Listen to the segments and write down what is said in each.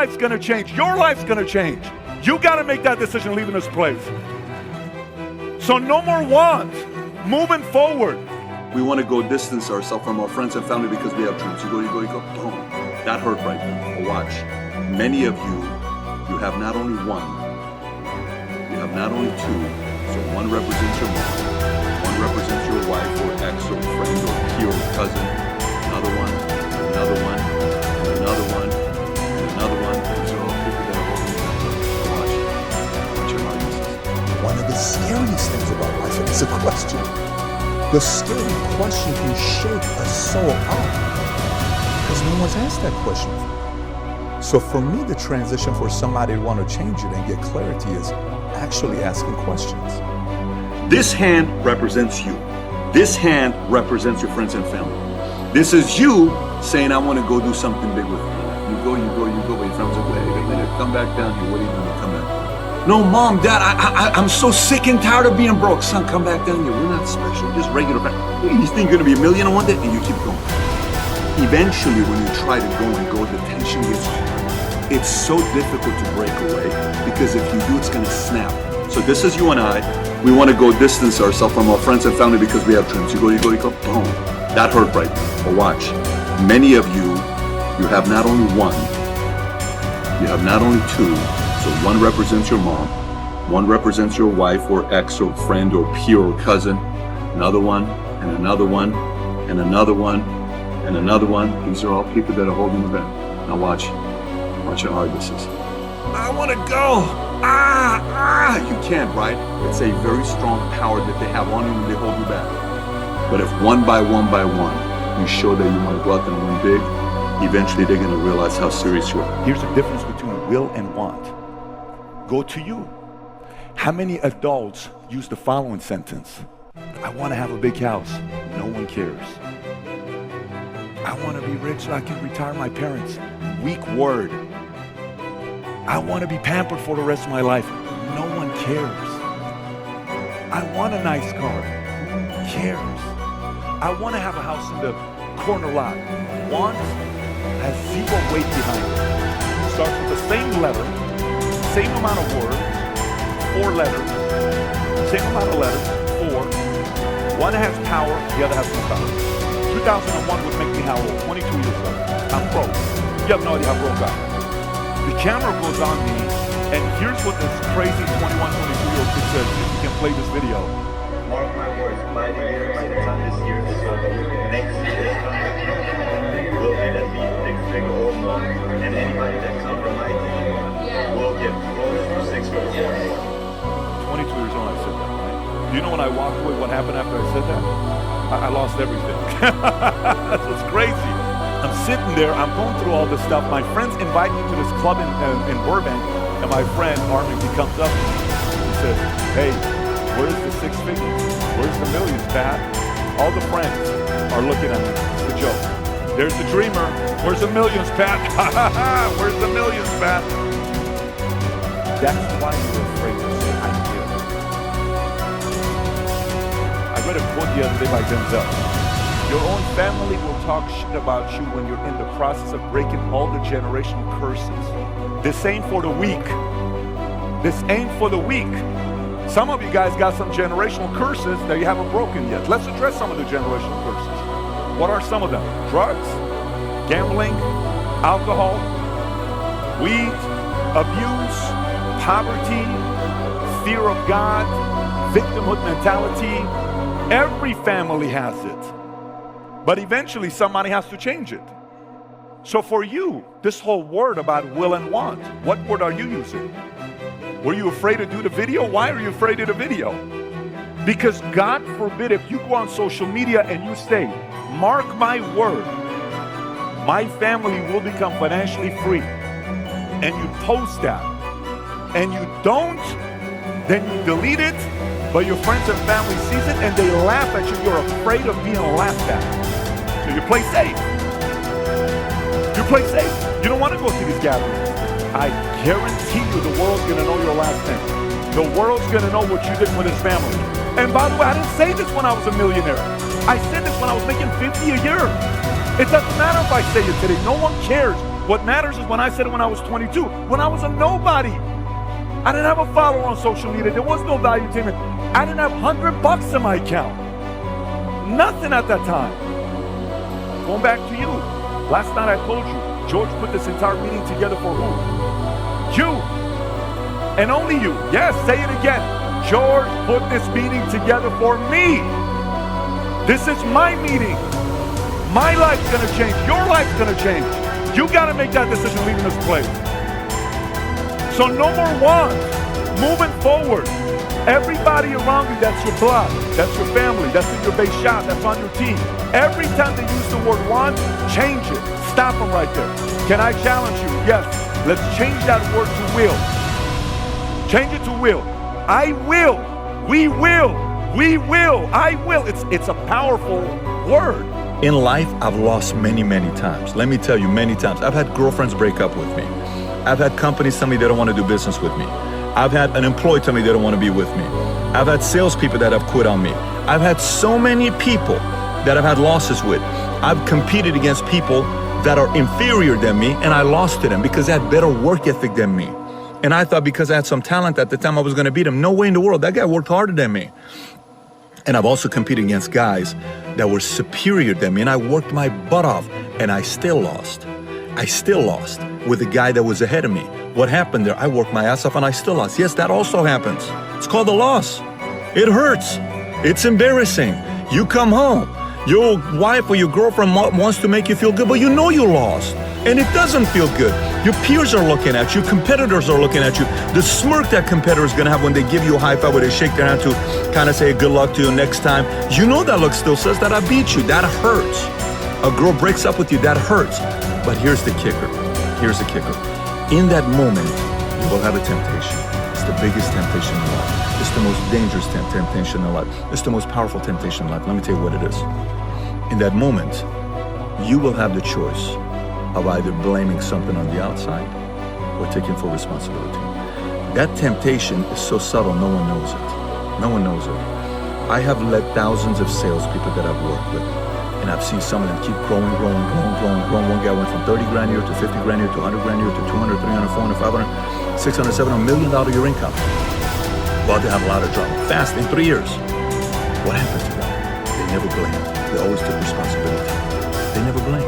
life's gonna change. Your life's gonna change. You gotta make that decision leaving this place. So no more want. Moving forward. We want to go distance ourselves from our friends and family because we have dreams. You go, boom. That hurt right there. But watch. Many of you, you have not only one, you have not only two. So one represents your mom, one represents your wife or ex or friend or peer or cousin, another one, and another one, and another one, and another one. These are all people that are holding you back. Watch. Watch your heart. One of the scariest things about life is a question. The scary question can shake a soul up because no one's asked that question. So for me, the transition for somebody to want to change it and get clarity is actually asking questions. This hand represents you. This hand represents your friends and family. This is you saying, I want to go do something big with you. You go, but your friends are like, hey, come back down here. What are you doing? Come back. No, mom, dad, I'm so sick and tired of being broke. Son, come back down here. We're not special, just regular. You think you're going to be a millionaire one day? And you keep going. Eventually, when you try to go and go, the tension gets hard. It's so difficult to break away because if you do, it's going to snap. So this is you and I. We want to go distance ourselves from our friends and family because we have dreams. You go, boom. That hurt right there. But watch. Many of you, you have not only one, you have not only two. So one represents your mom, one represents your wife or ex or friend or peer or cousin, another one, and another one, and another one, and another one. These are all people that are holding you back. Now watch how hard this is. I want to go. You can't, right? It's a very strong power that they have on you when they hold you back. But if one by one, you show that you want to go out there and win big, eventually they're going to realize how serious you are. Here's the difference between will and want. Go to you. How many adults use the following sentence? I want to have a big house. No one cares. I want to be rich so I can retire my parents. Weak word. I want to be pampered for the rest of my life. No one cares. I want a nice car. Who cares? I want to have a house in the corner lot. Want has zero weight behind it. Starts with the same letter, same amount of words, 4 letters, same amount of letters, 4. One has power, the other has no power. 2001 would make me how old? 22 years old. I'm broke. You have no idea how broke I am. The camera goes on me, and here's what this crazy 21, 22-year-old kid says, if you can play this video. Mark my words, by the year, by the time this year is over, next year is coming, we'll get at least 6 figure or more, and anybody that comes from my team will get close to 6 figures or more. 22 years old, I said that, right? Do you know when I walked away, what happened after I said that? I lost everything. That's what's crazy. I'm sitting there, I'm going through all this stuff. My friends invite me to this club in Burbank, and my friend Armin, he comes up to me. He says, hey, where's the 6 figures? Where's the millions, Pat? All the friends are looking at me. It's a joke. There's the dreamer. Where's the millions, Pat? Where's the millions, Pat? That's why you're afraid to say, I will. I read a quote the other day by Denzel. Your own family will talk shit about you when you're in the process of breaking all the generational curses. This ain't for the weak. This ain't for the weak. Some of you guys got some generational curses that you haven't broken yet. Let's address some of the generational curses. What are some of them? Drugs, gambling, alcohol, weed, abuse, poverty, fear of God, victimhood mentality. Every family has it. But eventually somebody has to change it. So for you, this whole word about will and want, what word are you using? Were you afraid to do the video? Why are you afraid of the video? Because God forbid if you go on social media and you say, mark my word, my family will become financially free, and you post that, and you don't, then you delete it, but your friends and family sees it and they laugh at you. You're afraid of being laughed at. So you play safe. You play safe. You don't want to go to these gatherings. I guarantee you the world's going to know your last name. The world's going to know what you did with his family. And by the way, I didn't say this when I was a millionaire. I said this when I was making $50 a year. It doesn't matter if I say it today. No one cares. What matters is when I said it when I was 22, when I was a nobody. I didn't have a follower on social media. There was no value to me. I didn't have $100 in my account. Nothing at that time. Going back to you. Last night I told you, George put this entire meeting together for who? You. And only you. Yes, say it again. George put this meeting together for me. This is my meeting. My life's gonna change. Your life's gonna change. You gotta make that decision leaving this place. So no more wants. Moving forward. Everybody around you, that's your blood, that's your family, that's in your base shop, that's on your team. Every time they use the word want, change it. Stop them right there. Can I challenge you? Yes. Let's change that word to will. Change it to will. I will. We will. We will. I will. It's a powerful word. In life, I've lost many times. Let me tell you, many times. I've had girlfriends break up with me. I've had companies tell me they don't want to do business with me. I've had an employee tell me they don't want to be with me. I've had salespeople that have quit on me. I've had so many people that I've had losses with. I've competed against people that are inferior than me, and I lost to them because they had better work ethic than me. And I thought because I had some talent at the time I was going to beat him. No way in the world. That guy worked harder than me. And I've also competed against guys that were superior than me, and I worked my butt off, and I still lost. I still lost with the guy that was ahead of me. What happened there? I worked my ass off and I still lost. Yes, that also happens. It's called a loss. It hurts. It's embarrassing. You come home. Your wife or your girlfriend wants to make you feel good, but you know you lost. And it doesn't feel good. Your peers are looking at you. Competitors are looking at you. The smirk that competitor is going to have when they give you a high five, where they shake their hand to kind of say good luck to you next time. You know that look still says that I beat you. That hurts. A girl breaks up with you. That hurts. But here's the kicker. Here's the kicker. In that moment, you will have a temptation. It's the biggest temptation in life. It's the most dangerous temptation in life. It's the most powerful temptation in life. Let me tell you what it is. In that moment, you will have the choice of either blaming something on the outside or taking full responsibility. That temptation is so subtle, no one knows it. No one knows it. I have led thousands of salespeople that I've worked with, and I've seen some of them keep growing. One guy went from 30 grand a year to 50 grand a year to 100 grand a year to 200, 300, 400, 500, 600, 700, $1 million a year income. Well, they have a lot of drama. Fast in 3 years. What happened to them? They never blamed. They always took responsibility. They never blamed.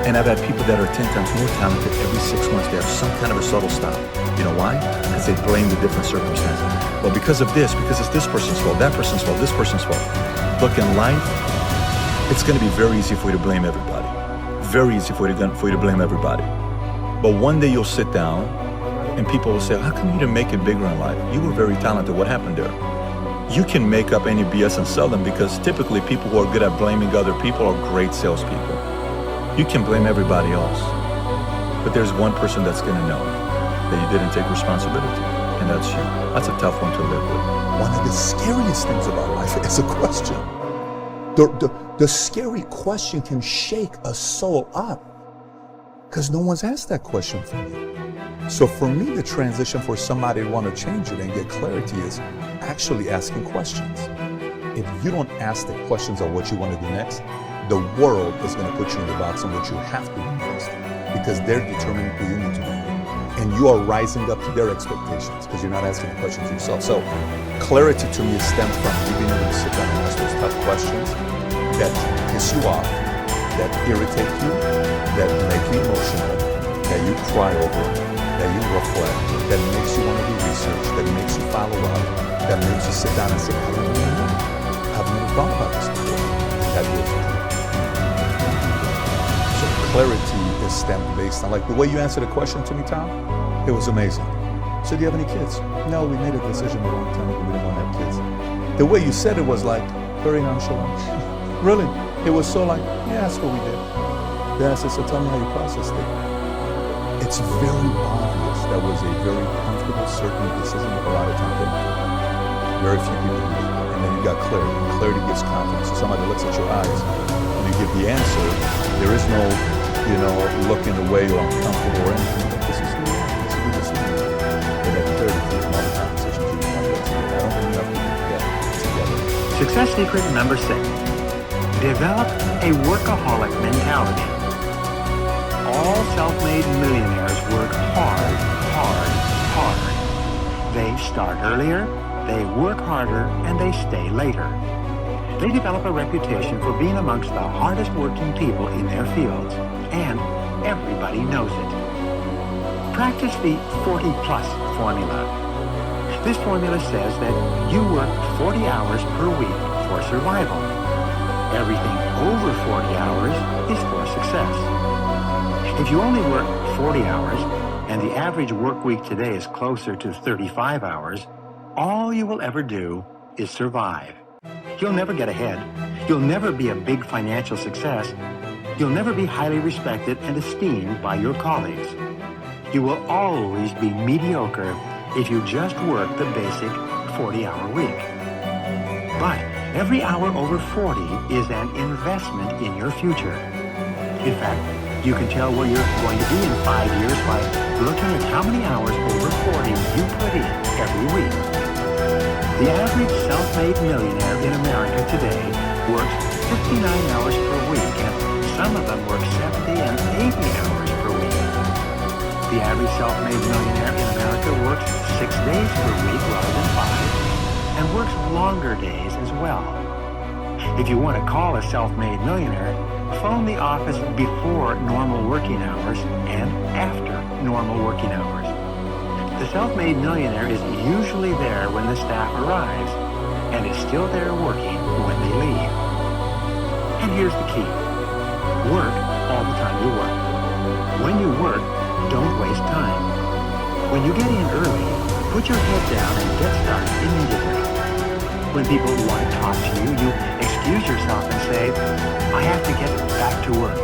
And I've had people that are 10 times more talented. Every 6 months, they have some kind of a subtle stop. You know why? Because they blame the different circumstances. Well, because of this, because it's this person's fault, that person's fault, this person's fault. Look, in life, it's going to be very easy for you to blame everybody. Very easy for you to blame everybody. But one day you'll sit down and people will say, how come you didn't make it bigger in life? You were very talented. What happened there? You can make up any BS and sell them, because typically people who are good at blaming other people are great salespeople. You can blame everybody else, but there's one person that's going to know that you didn't take responsibility, and that's you. That's a tough one to live with. One of the scariest things about life is a question. The scary question can shake a soul up because no one's asked that question for you. So for me, the transition for somebody to want to change it and get clarity is actually asking questions. If you don't ask the questions of what you want to do next, the world is going to put you in the box on what you have to do next, because they're determining who you need to be. And you are rising up to their expectations because you're not asking the questions yourself. So clarity to me stems from you being able to sit down and ask those tough questions that piss you off, that irritate you, that make you emotional, that you cry over, that you reflect, that makes you want to do research, that makes you follow up, that makes you sit down and say, I don't really know. I've never thought about this before. And that will do. So clarity is stemmed based on, like the way you answered the question to me, Tom, it was amazing. So do you have any kids? No, we made a decision a long time ago, we didn't want to have kids. The way you said it was like very nonchalant. Really, it was so like, yeah, that's what we did. Then I said, so tell me how you processed it. It's very obvious that was a very comfortable, certain decision with a lot of time. Very few people do it. And then you got clarity. And clarity gives confidence. So somebody looks at your eyes and you give the answer. There is no, looking away or uncomfortable or anything. But this is who you are. This is who this is. And that clarity comes from all the conversations you have. I don't think enough people get together. Success secret number 6. Develop a workaholic mentality. All self-made millionaires work hard, hard, hard. They start earlier, they work harder, and they stay later. They develop a reputation for being amongst the hardest working people in their fields, and everybody knows it. Practice the 40-plus formula. This formula says that you work 40 hours per week for survival. Everything over 40 hours is for success. If you only work 40 hours, and the average work week today is closer to 35 hours, all you will ever do is survive. You'll never get ahead. You'll never be a big financial success. You'll never be highly respected and esteemed by your colleagues. You will always be mediocre if you just work the basic 40-hour week. But every hour over 40 is an investment in your future. In fact, you can tell where you're going to be in 5 years by looking at how many hours over 40 you put in every week. The average self-made millionaire in America today works 59 hours per week, and some of them work 70 and 80 hours per week. The average self-made millionaire in America works 6 days per week rather than 5, and works longer days as well. If you want to call a self-made millionaire, phone the office before normal working hours and after normal working hours. The self-made millionaire is usually there when the staff arrives and is still there working when they leave. And here's the key. Work all the time you work. When you work, don't waste time. When you get in early, put your head down and get started immediately. When people want to talk to you, you excuse yourself and say, I have to get back to work.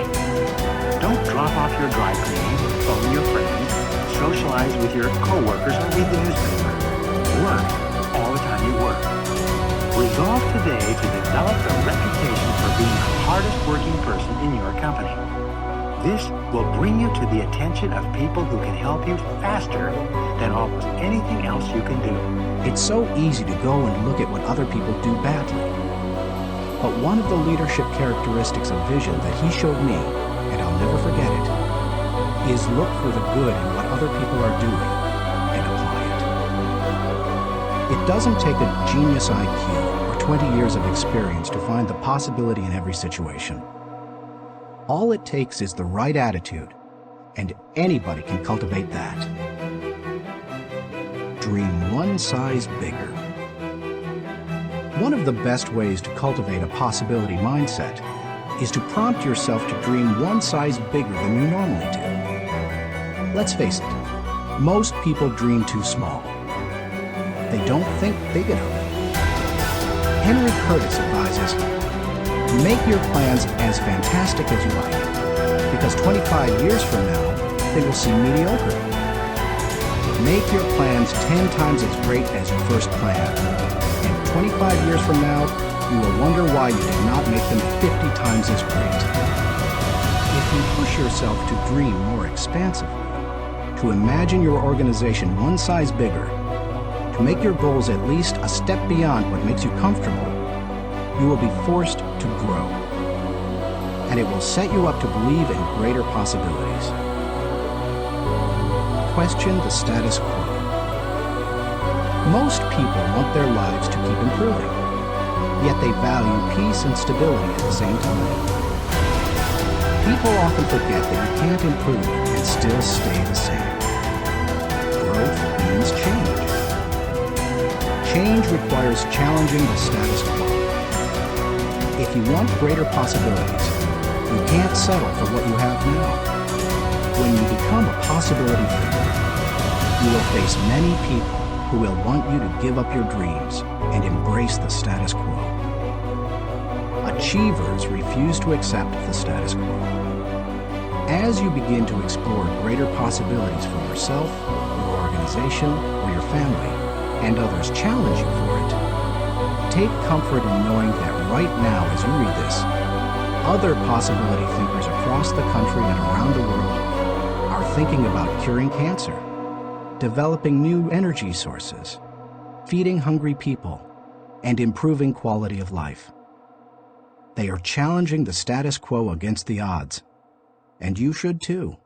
Don't drop off your dry cleaning, phone your friends, socialize with your coworkers, or read the newspaper. Work all the time you work. Resolve today to develop a reputation for being the hardest working person in your company. This will bring you to the attention of people who can help you faster than almost anything else you can do. It's so easy to go and look at what other people do badly. But one of the leadership characteristics of vision that he showed me, and I'll never forget it, is look for the good in what other people are doing and apply it. It doesn't take a genius IQ or 20 years of experience to find the possibility in every situation. All it takes is the right attitude, and anybody can cultivate that. Dream one size bigger. One of the best ways to cultivate a possibility mindset is to prompt yourself to dream one size bigger than you normally do. Let's face it, most people dream too small. They don't think big enough. Henry Curtis advises, make your plans as fantastic as you like, because 25 years from now, they will seem mediocre. Make your plans 10 times as great as you first planned, and 25 years from now, you will wonder why you did not make them 50 times as great. If you push yourself to dream more expansively, to imagine your organization one size bigger, to make your goals at least a step beyond what makes you comfortable, you will be forced to grow. And it will set you up to believe in greater possibilities. Question the status quo. Most people want their lives to keep improving, yet they value peace and stability at the same time. People often forget that you can't improve and still stay the same. Growth means change. Change requires challenging the status quo. If you want greater possibilities, you can't settle for what you have now. When you become a possibility thinker, you will face many people who will want you to give up your dreams and embrace the status quo. Achievers refuse to accept the status quo. As you begin to explore greater possibilities for yourself, your organization, or your family, and others challenge you for it, take comfort in knowing that right now as you read this, other possibility thinkers across the country and around the world are thinking about curing cancer, developing new energy sources, feeding hungry people, and improving quality of life. They are challenging the status quo against the odds, and you should too.